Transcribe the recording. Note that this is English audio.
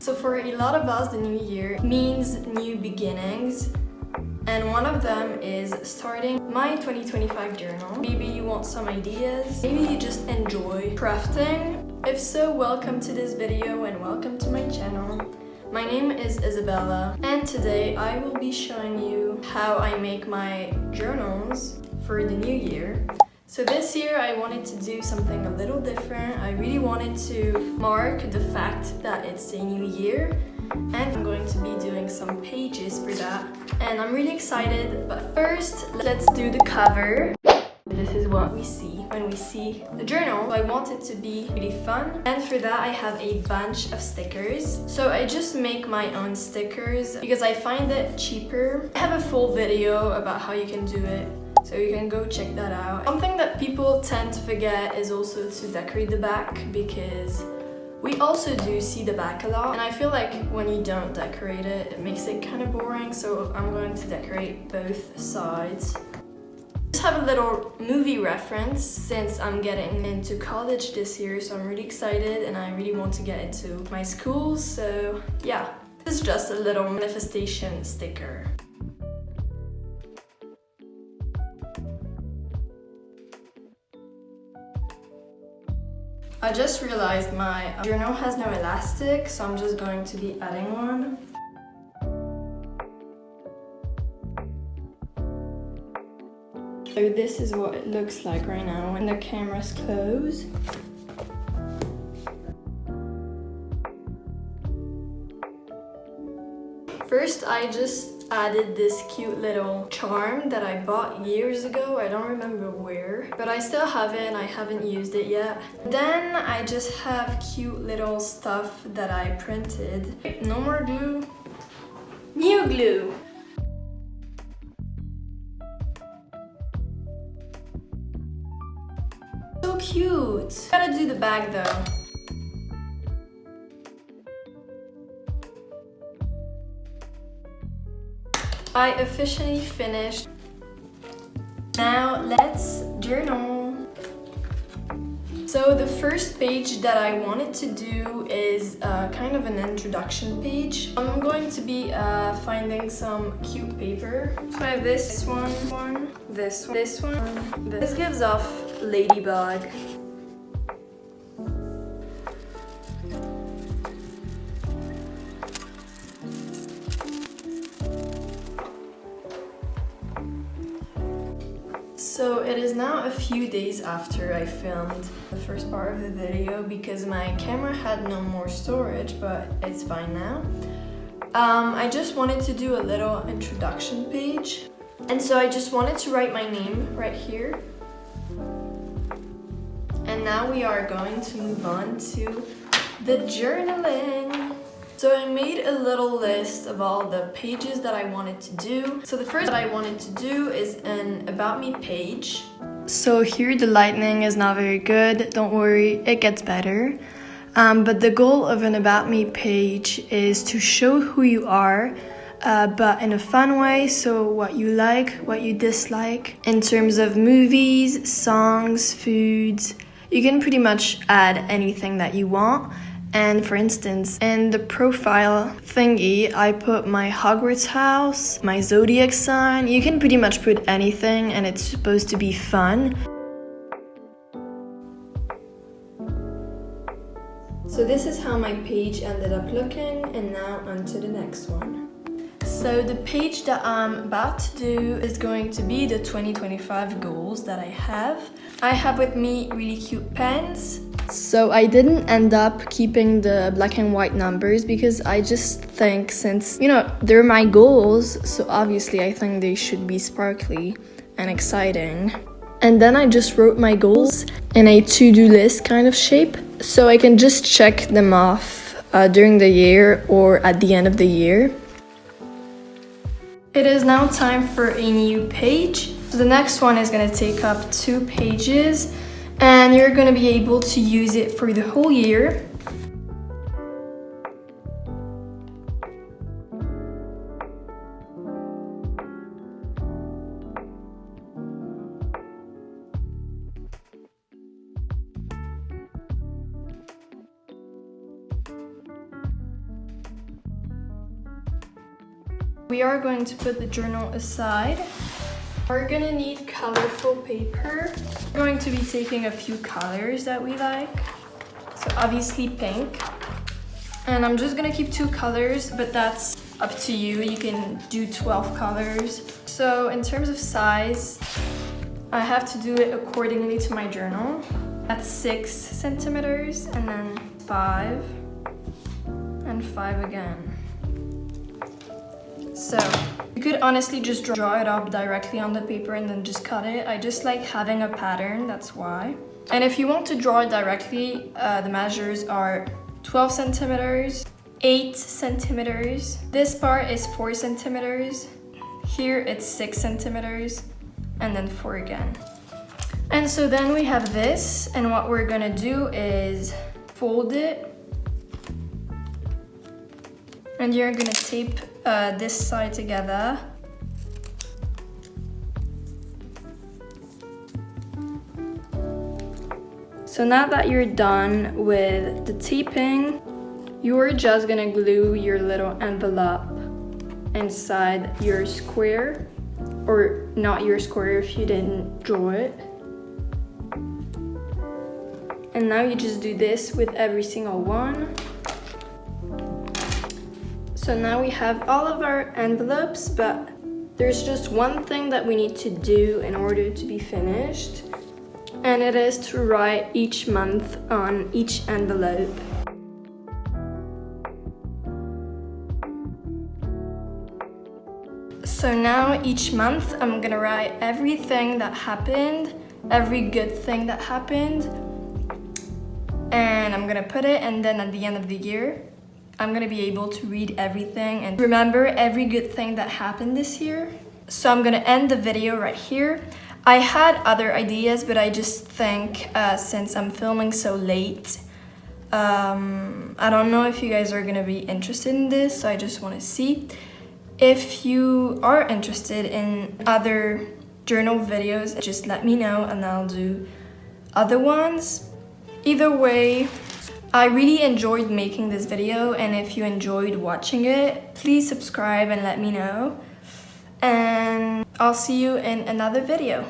So for a lot of us, the new year means new beginnings. And one of them is starting my 2025 journal. Maybe you want some ideas, maybe you just enjoy crafting. If so, welcome to this video and welcome to my channel. My name is Isabella, and today I will be showing you how I make my journals for the new year. So this year I wanted to do something a little different. I really wanted to mark the fact that it's a new year, and I'm going to be doing some pages for that. And I'm really excited, but first let's do the cover. This is what we see when we see the journal. I want it to be really fun, and for that I have a bunch of stickers. So I just make my own stickers because I find it cheaper. I have a full video about how you can do it, so you can go check that out. Something that people tend to forget is also to decorate the back, because we also do see the back a lot, and I feel like when you don't decorate it, it makes it kind of boring, so I'm going to decorate both sides. Just have a little movie reference since I'm getting into college this year, so I'm really excited and I really want to get into my school, so yeah. This is just a little manifestation sticker. I just realized my journal has no elastic, so I'm just going to be adding one. So this is what it looks like right now when the camera's closed. First, I just added this cute little charm that I bought years ago. I don't remember where, but I still have it and I haven't used it yet. Then I just have cute little stuff that I printed. No more glue. New glue. So cute. Gotta do the bag though. I officially finished. Now let's journal. So the first page that I wanted to do is kind of an introduction page. I'm going to be finding some cute paper. So I have this one, this one. This gives off ladybug. So it is now a few days after I filmed the first part of the video because my camera had no more storage, but it's fine now. I just wanted to do a little introduction page, and so I just wanted to write my name right here. And now we are going to move on to the journaling. So I made a little list of all the pages that I wanted to do. So the first that I wanted to do is an About Me page. So here the lighting is not very good. Don't worry, it gets better. But the goal of an About Me page is to show who you are, but in a fun way. So what you like, what you dislike in terms of movies, songs, foods. You can pretty much add anything that you want. And for instance, in the profile thingy, I put my Hogwarts house, my zodiac sign. You can pretty much put anything, and it's supposed to be fun. So this is how my page ended up looking, and now on to the next one. So the page that I'm about to do is going to be the 2025 goals that I have. I have with me really cute pens. So I didn't end up keeping the black and white numbers because I just think, since, they're my goals, so obviously I think they should be sparkly and exciting. And then I just wrote my goals in a to-do list kind of shape, so I can just check them off during the year or at the end of the year. It is now time for a new page. So the next one is going to take up 2 pages, and you're going to be able to use it for the whole year. We are going to put the journal aside. We're gonna need colorful paper. We're going to be taking a few colors that we like. So obviously pink. And I'm just gonna keep 2 colors, but that's up to you. You can do 12 colors. So in terms of size, I have to do it accordingly to my journal. That's 6 centimeters, and then 5, and 5 again. So you could honestly just draw it up directly on the paper and then just cut it. I just like having a pattern, that's why. And if you want to draw it directly, the measures are 12 centimeters, 8 centimeters. This part is 4 centimeters. Here it's 6 centimeters, and then 4 again. And so then we have this, and what we're gonna do is fold it. And you're gonna tape this side together. So now that you're done with the taping, you're just gonna glue your little envelope inside your square, or not your square if you didn't draw it. And now you just do this with every single one. So now we have all of our envelopes, but there's just one thing that we need to do in order to be finished, and it is to write each month on each envelope. So now each month I'm gonna write everything that happened, every good thing that happened, and I'm gonna put it, and then at the end of the year, I'm gonna be able to read everything and remember every good thing that happened this year. So I'm gonna end the video right here. I had other ideas, but I just think since I'm filming so late, I don't know if you guys are gonna be interested in this, so I just wanna see. If you are interested in other journal videos, just let me know and I'll do other ones. Either way, I really enjoyed making this video, and if you enjoyed watching it, please subscribe and let me know. And I'll see you in another video.